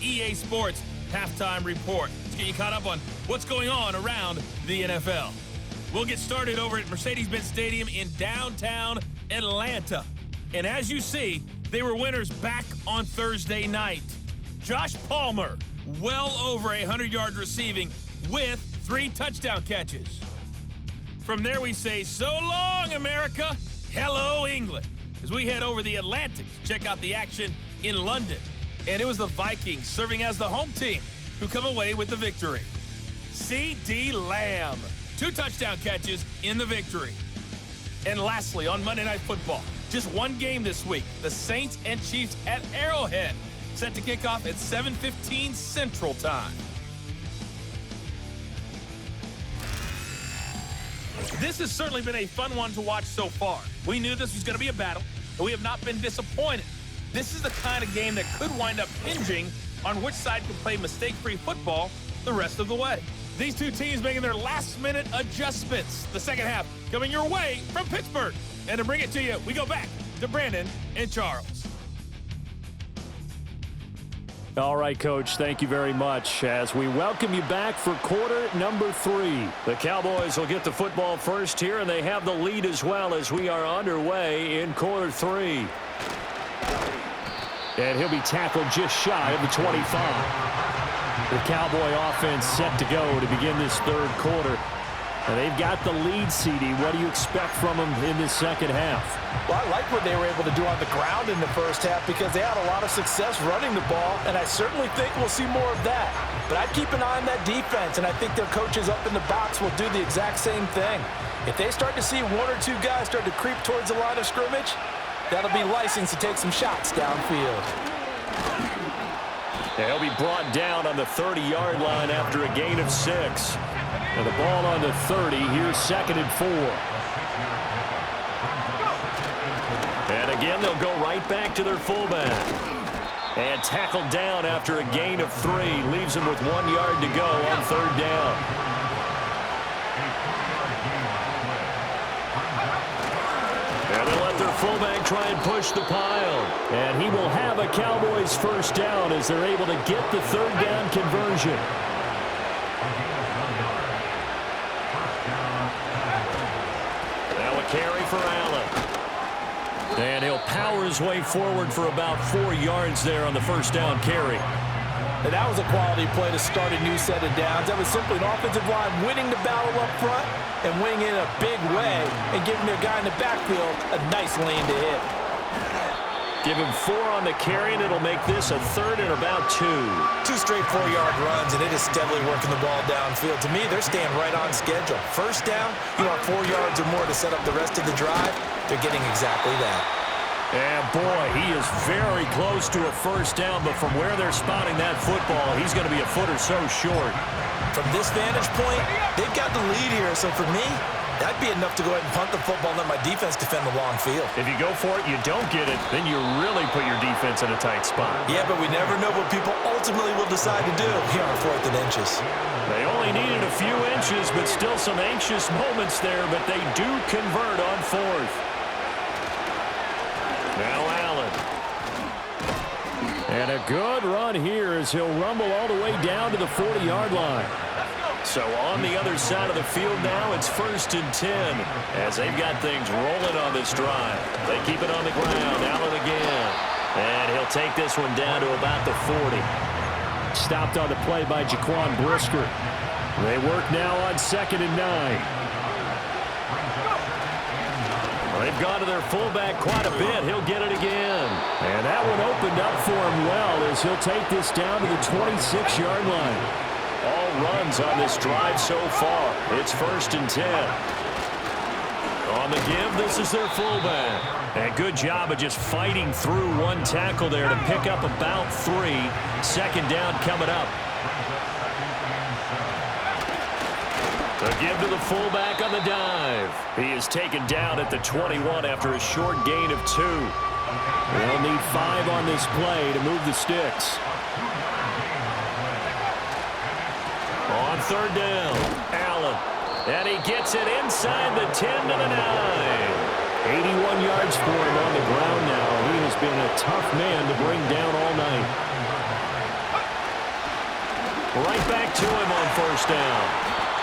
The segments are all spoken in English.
EA Sports Halftime Report. Let's get you caught up on what's going on around the NFL. We'll get started over at Mercedes-Benz Stadium in downtown Atlanta. And as you see, they were winners back on Thursday night. Josh Palmer, well over 100 yards receiving with 3 touchdown catches. From there we say, so long, America. Hello, England. As we head over the Atlantic to check out the action in London. And it was the Vikings serving as the home team who come away with the victory. C.D. Lamb, 2 touchdown catches in the victory. And lastly, on Monday Night Football, just one game this week, the Saints and Chiefs at Arrowhead, set to kick off at 7:15 Central Time. This has certainly been a fun one to watch so far. We knew this was going to be a battle, but we have not been disappointed. This is the kind of game that could wind up hinging on which side can play mistake-free football the rest of the way. These two teams making their last-minute adjustments. The second half coming your way from Pittsburgh. And to bring it to you, we go back to Brandon and Charles. All right, Coach, thank you very much as we welcome you back for quarter number 3. The Cowboys will get the football first here, and they have the lead as well as we are underway in quarter 3. And he'll be tackled just shy of the 25. The Cowboy offense set to go to begin this third quarter. And they've got the lead, CD. What do you expect from them in this second half? Well, I like what they were able to do on the ground in the first half because they had a lot of success running the ball, and I certainly think we'll see more of that. But I'd keep an eye on that defense, and I think their coaches up in the box will do the exact same thing. If they start to see 1 or 2 guys start to creep towards the line of scrimmage, that'll be license to take some shots downfield. He'll be brought down on the 30-yard line after a gain of 6. And the ball on the 30. Here's 2nd and 4. And again, they'll go right back to their fullback. And tackled down after a gain of 3. Leaves him with 1 yard to go on 3rd down. And they'll let their fullback try and push the pile. And he will have a Cowboys first down as they're able to get the 3rd down conversion. Now a carry for Allen. And he'll power his way forward for about 4 yards there on the first down carry. Now that was a quality play to start a new set of downs. That was simply an offensive line winning the battle up front and winning in a big way and giving their guy in the backfield a nice lane to hit. Give him 4 on the carry, and it'll make this a 3rd and about 2. 2 straight 4-yard runs, and it is steadily working the ball downfield. To me, they're staying right on schedule. First down, you want 4 yards or more to set up the rest of the drive. They're getting exactly that. And boy, he is very close to a first down, but from where they're spotting that football, he's going to be a foot or so short. From this vantage point, they've got the lead here, so for me, that'd be enough to go ahead and punt the football and let my defense defend the long field. If you go for it, you don't get it, then you really put your defense in a tight spot. Yeah, but we never know what people ultimately will decide to do here on 4th and inches. They only needed a few inches, but still some anxious moments there, but they do convert on 4th. Now Allen. And a good run here as he'll rumble all the way down to the 40-yard line. So on the other side of the field now, it's 1st and 10 as they've got things rolling on this drive. They keep it on the ground. Allen again. And he'll take this one down to about the 40. Stopped on the play by Jaquan Brisker. They work now on 2nd and 9. They've gone to their fullback quite a bit. He'll get it again. And that one opened up for him well as he'll take this down to the 26-yard line. All runs on this drive so far. It's 1st and 10. On the give, this is their fullback. And good job of just fighting through one tackle there to pick up about 3. 2nd down coming up. The give to the fullback on the dive. He is taken down at the 21 after a short gain of 2. They'll need 5 on this play to move the sticks. On 3rd down, Allen. And he gets it inside the 10 to the 9. 81 yards for him on the ground now. He has been a tough man to bring down all night. Right back to him on first down.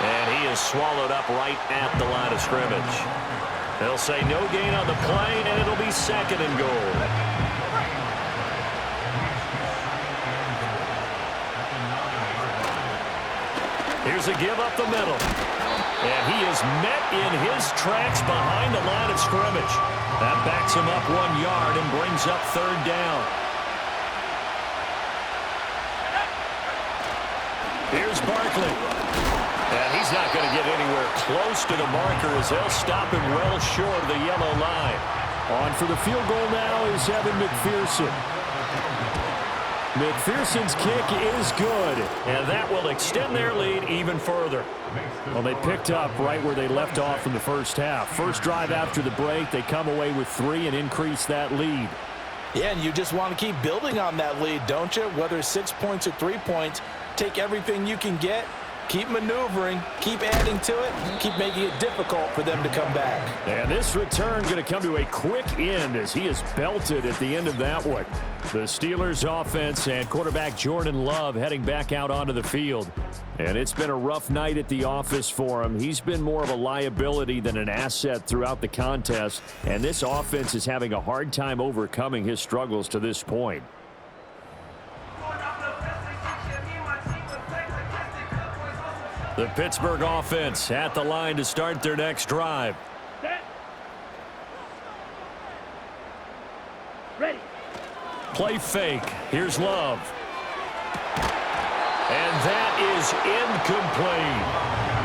And he is swallowed up right at the line of scrimmage. They'll say no gain on the play, and it'll be 2nd and goal. Here's a give up the middle. And he is met in his tracks behind the line of scrimmage. That backs him up 1 yard and brings up 3rd down. Here's Barkley. And he's not going to get anywhere close to the marker as they'll stop him well short of the yellow line. On for the field goal now is Evan McPherson. McPherson's kick is good, and that will extend their lead even further. Well, they picked up right where they left off in the first half. First drive after the break, they come away with 3 and increase that lead. Yeah, and you just want to keep building on that lead, don't you? Whether it's 6 points or 3 points, take everything you can get, keep maneuvering, keep adding to it, keep making it difficult for them to come back. And this return going to come to a quick end as he is belted at the end of that one. The Steelers offense and quarterback Jordan Love heading back out onto the field. And it's been a rough night at the office for him. He's been more of a liability than an asset throughout the contest. And this offense is having a hard time overcoming his struggles to this point. The Pittsburgh offense at the line to start their next drive. Ready. Play fake. Here's Love. And that is incomplete.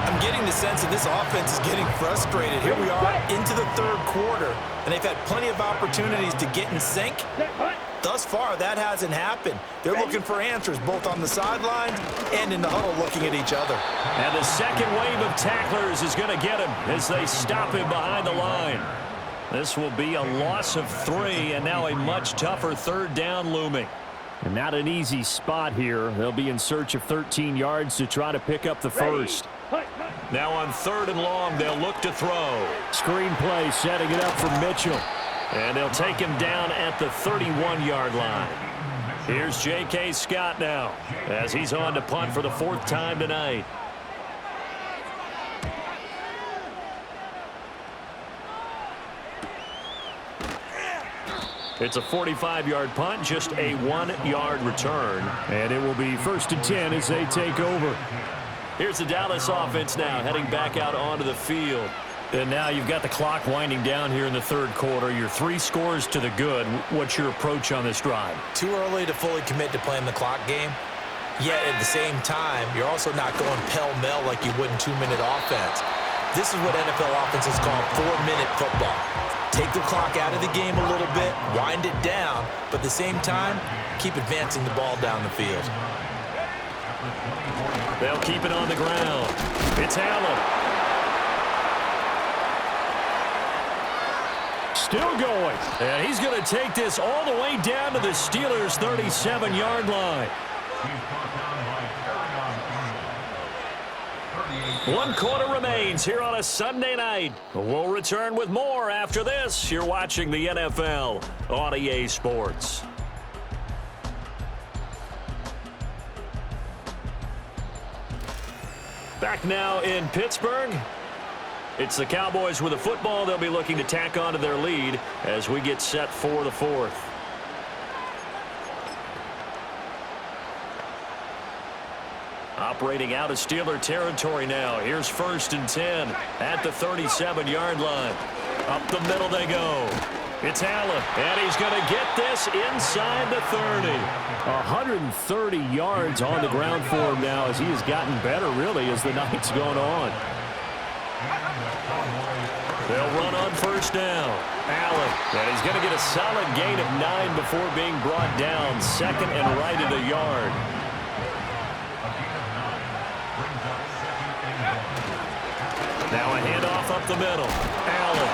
I'm getting the sense that this offense is getting frustrated. Here we are into the 3rd quarter, and they've had plenty of opportunities to get in sync. Thus far, that hasn't happened. They're looking for answers both on the sidelines and in the huddle looking at each other. And the second wave of tacklers is going to get him as they stop him behind the line. This will be a loss of 3, and now a much tougher 3rd down looming. And not an easy spot here. They'll be in search of 13 yards to try to pick up the first. Now on 3rd and long, they'll look to throw. Screen play setting it up for Mitchell. And they'll take him down at the 31-yard line. Here's J.K. Scott now as he's on to punt for the 4th time tonight. It's a 45-yard punt, just a 1-yard return. And it will be 1st and 10 as they take over. Here's the Dallas offense now heading back out onto the field. And now you've got the clock winding down here in the 3rd quarter. You're 3 scores to the good. What's your approach on this drive? Too early to fully commit to playing the clock game. Yet at the same time, you're also not going pell-mell like you would in 2-minute offense. This is what NFL offenses call 4-minute football. Take the clock out of the game a little bit, wind it down, but at the same time, keep advancing the ball down the field. They'll keep it on the ground. It's Allen. Still going. And he's going to take this all the way down to the Steelers' 37-yard line. 1 quarter remains here on a Sunday night. We'll return with more after this. You're watching the NFL on EA Sports. Back now in Pittsburgh. It's the Cowboys with a football. They'll be looking to tack on to their lead as we get set for the 4th. Operating out of Steeler territory now. Here's 1st and 10 at the 37-yard line. Up the middle they go. It's Allen, and he's going to get this inside the 30. 130 yards on the ground for him now as he has gotten better, really, as the night's gone on. They'll run on 1st down. Allen, and he's going to get a solid gain of 9 before being brought down. 2nd and right of the yard. Now a handoff up the middle. Allen.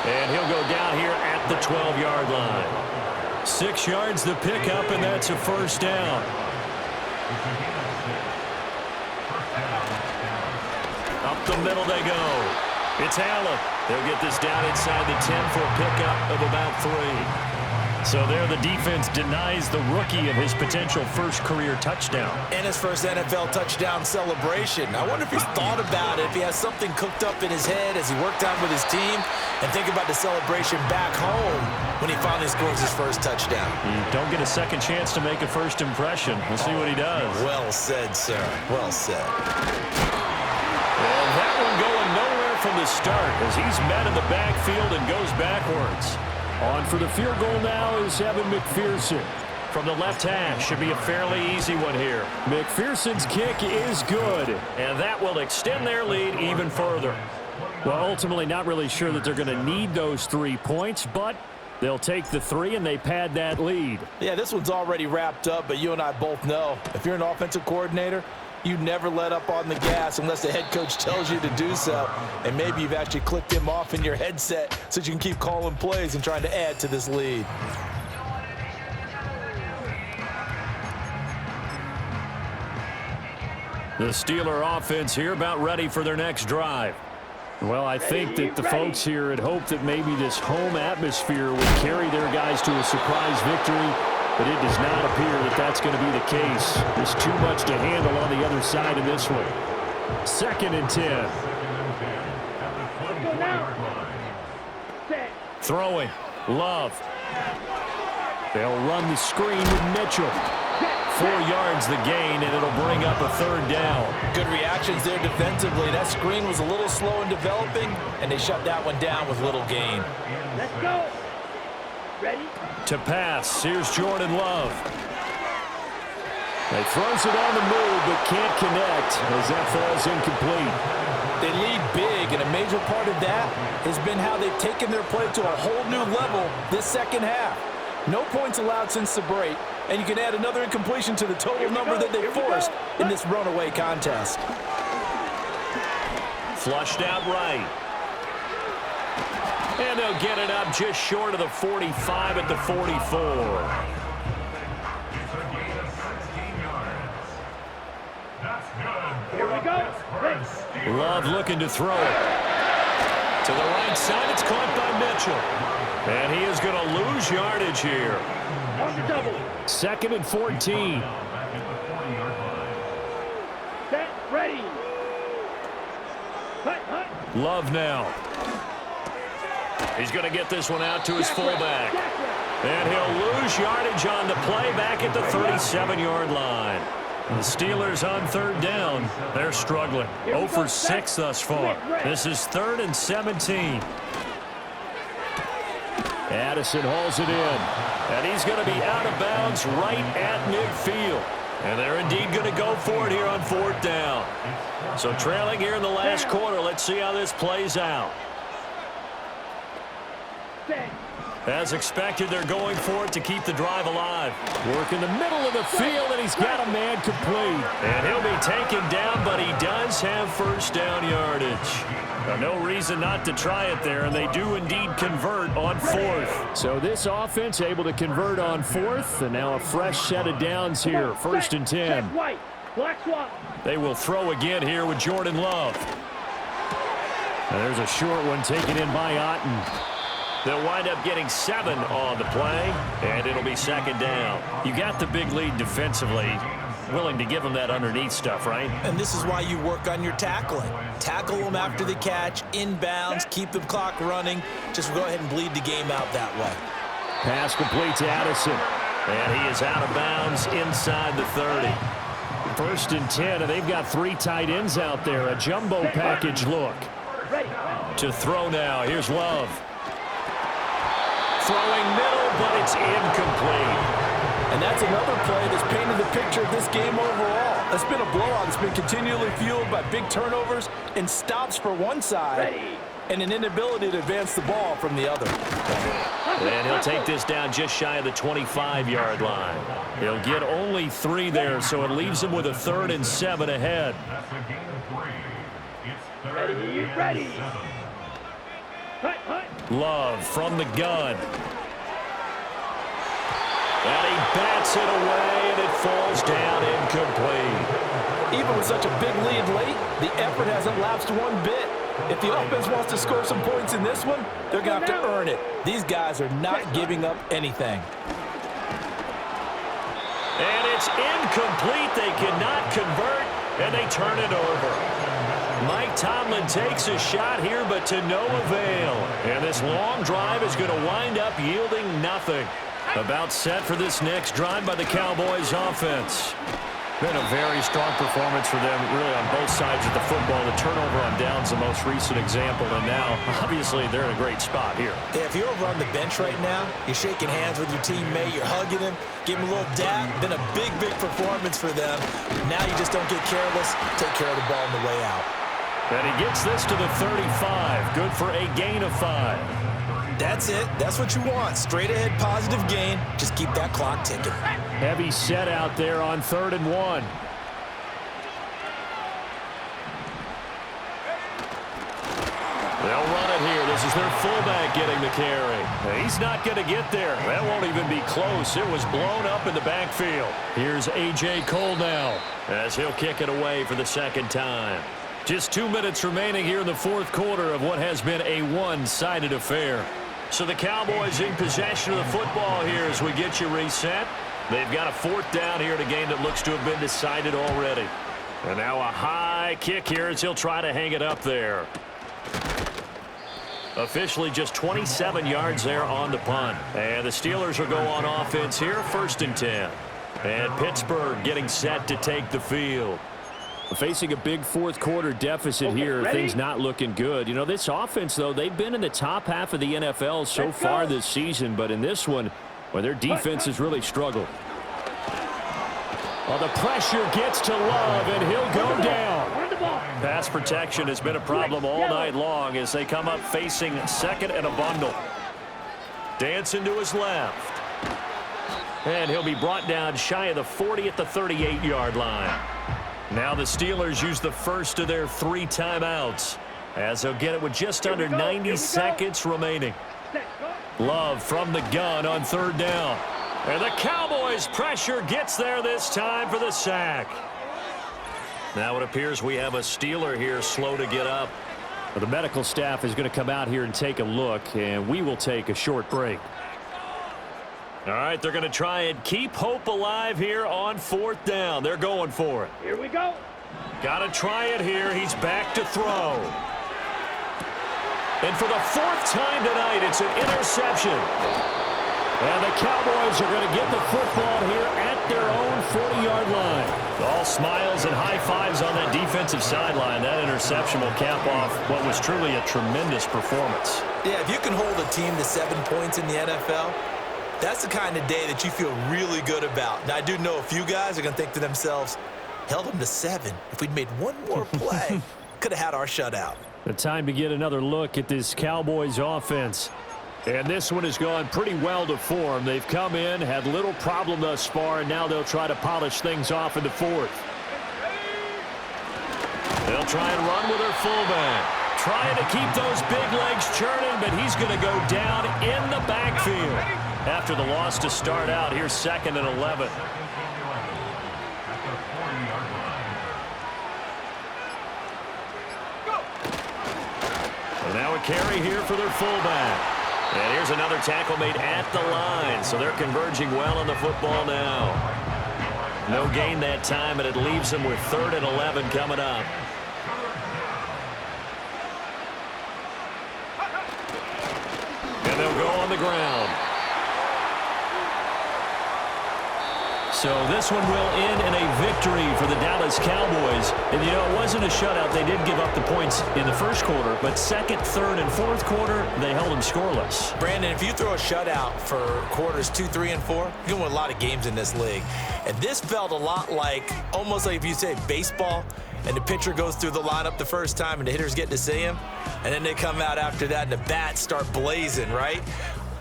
And he'll go down here at the 12-yard line. 6 yards the pickup, and that's a 1st down. Up the middle they go. It's Allen. They'll get this down inside the 10 for a pickup of about 3. So there the defense denies the rookie of his potential first career touchdown. And his first NFL touchdown celebration. I wonder if he's thought about it, if he has something cooked up in his head as he worked out with his team, and think about the celebration back home when he finally scores his first touchdown. You don't get a second chance to make a first impression. We'll see what he does. Well said, sir. Well said. And that one going nowhere from the start as he's met in the backfield and goes backwards. On for the field goal now is Evan McPherson. From the left hash, should be a fairly easy one here. McPherson's kick is good. And that will extend their lead even further. Well, ultimately not really sure that they're going to need those 3 points, but they'll take the 3 and they pad that lead. Yeah, this one's already wrapped up, but you and I both know if you're an offensive coordinator, you never let up on the gas unless the head coach tells you to do so. And maybe you've actually clicked him off in your headset so you can keep calling plays and trying to add to this lead. The Steeler offense here about ready for their next drive. Well, I think that the folks here had hoped that maybe this home atmosphere would carry their guys to a surprise victory, but it does not appear that that's going to be the case. There's too much to handle on the other side of this one. 2nd and 10. Throwing. Love. They'll run the screen with Mitchell. 4 yards the gain, and it'll bring up a 3rd down. Good reactions there defensively. That screen was a little slow in developing, and they shut that one down with little gain. Let's go. Ready? To pass, here's Jordan Love. They throws it on the move, but can't connect as that falls incomplete. They lead big, and a major part of that has been how they've taken their play to a whole new level this second half. No points allowed since the break, and you can add another incompletion to the total number that they forced in this runaway contest. Flushed out right. And they'll get it up just short of the 45 at the 44. Here we go. Love looking to throw it. To the right side, it's caught by Mitchell. And he is going to lose yardage here. On the double. 2nd and 14. Set. Ready. Hut, hut. Love now. He's going to get this one out to his fullback. And he'll lose yardage on the play back at the 37-yard line. The Steelers on 3rd down. They're struggling. 0 for 6 thus far. This is 3rd and 17. Addison hauls it in. And he's going to be out of bounds right at midfield. And they're indeed going to go for it here on 4th down. So trailing here in the last quarter. Let's see how this plays out. As expected, they're going for it to keep the drive alive. Work in the middle of the field, and he's got a man complete. And he'll be taken down, but he does have 1st down yardage. Now, no reason not to try it there, and they do indeed convert on 4th. So this offense able to convert on 4th, and now a fresh set of downs here. 1st and 10. White. Black swap. They will throw again here with Jordan Love. And there's a short one taken in by Otten. They'll wind up getting 7 on the play, and it'll be 2nd down. You got the big lead defensively. Willing to give them that underneath stuff, right? And this is why you work on your tackling. Tackle them after the catch, inbounds, keep the clock running. Just go ahead and bleed the game out that way. Pass complete to Addison. And he is out of bounds inside the 30. 1st and 10, and they've got 3 tight ends out there. A jumbo package look. To throw now. Here's Love. Throwing middle, but it's incomplete. And that's another play that's painted the picture of this game overall. It's been a blowout that's been continually fueled by big turnovers and stops for one side and an inability to advance the ball from the other. And he'll take this down just shy of the 25-yard line. He'll get only 3 there, so it leaves him with a 3rd and 7 ahead. Ready. Love from the gun. And he bats it away, and it falls down incomplete. Even with such a big lead late, the effort hasn't lapsed one bit. If the offense wants to score some points in this one, they're going to have to earn it. These guys are not giving up anything. And it's incomplete. They cannot convert, and they turn it over. Mike Tomlin takes a shot here, but to no avail. And this long drive is going to wind up yielding nothing. About set for this next drive by the Cowboys offense. Been a very strong performance for them, really, on both sides of the football. The turnover on downs, the most recent example, and now, obviously, they're in a great spot here. Yeah, if you're over on the bench right now, you're shaking hands with your teammate, you're hugging him, give him a little dap. Been a big, big performance for them. Now you just don't get careless. Take care of the ball on the way out. And he gets this to the 35. Good for a gain of 5. That's it. That's what you want. Straight ahead positive gain. Just keep that clock ticking. Heavy set out there on 3rd and 1. They'll run it here. This is their fullback getting the carry. He's not going to get there. That won't even be close. It was blown up in the backfield. Here's A.J. Cole now as he'll kick it away for the second time. Just 2 minutes remaining here in the fourth quarter of what has been a one-sided affair. So the Cowboys in possession of the football here as we get you reset. They've got a 4th down here in a game that looks to have been decided already. And now a high kick here as he'll try to hang it up there. Officially just 27 yards there on the punt. And the Steelers will go on offense here, 1st and 10. And Pittsburgh getting set to take the field. Facing a big fourth quarter deficit here, things not looking good. You know, this offense, though, they've been in the top half of the NFL so far this season, but in this one, well, their defense has really struggled. Well, the pressure gets to Love, and he'll go down. Pass protection has been a problem all night long as they come up facing 2nd and a bundle. Dancing to his left. And he'll be brought down shy of the 40 at the 38-yard line. Now the Steelers use the first of their 3 timeouts as they'll get it with just under 90 seconds remaining. Love from the gun on 3rd down. And the Cowboys pressure gets there this time for the sack. Now it appears we have a Steeler here slow to get up. Well, the medical staff is going to come out here and take a look, and we will take a short break. All right, they're going to try and keep hope alive here on 4th down. They're going for it. Here we go. Got to try it here. He's back to throw. And for the 4th time tonight, it's an interception. And the Cowboys are going to get the football here at their own 40-yard line. All smiles and high fives on that defensive sideline. That interception will cap off what was truly a tremendous performance. Yeah, if you can hold a team to 7 points in the NFL, that's the kind of day that you feel really good about. Now, I do know a few guys are going to think to themselves, held them to 7. If we'd made one more play, could have had our shutout. The time to get another look at this Cowboys offense. And this one has gone pretty well to form. They've come in, had little problem thus far, and now they'll try to polish things off in the 4th. They'll try and run with their fullback. Trying to keep those big legs churning, but he's going to go down in the backfield. After the loss to start out, here's 2nd and 11. And now a carry here for their fullback. And here's another tackle made at the line, so they're converging well on the football now. No gain that time, and it leaves them with 3rd and 11 coming up. And they'll go on the ground. So this one will end in a victory for the Dallas Cowboys. And, you know, it wasn't a shutout. They did give up the points in the first quarter, but 2nd, 3rd, and 4th quarter, they held them scoreless. Brandon, if you throw a shutout for quarters 2, 3, and 4, you can win a lot of games in this league. And this felt a lot like, almost like if you say baseball, and the pitcher goes through the lineup the first time and the hitters get to see him, and then they come out after that and the bats start blazing, right?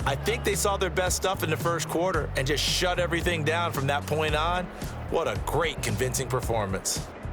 I think they saw their best stuff in the first quarter and just shut everything down from that point on. What a great, convincing performance.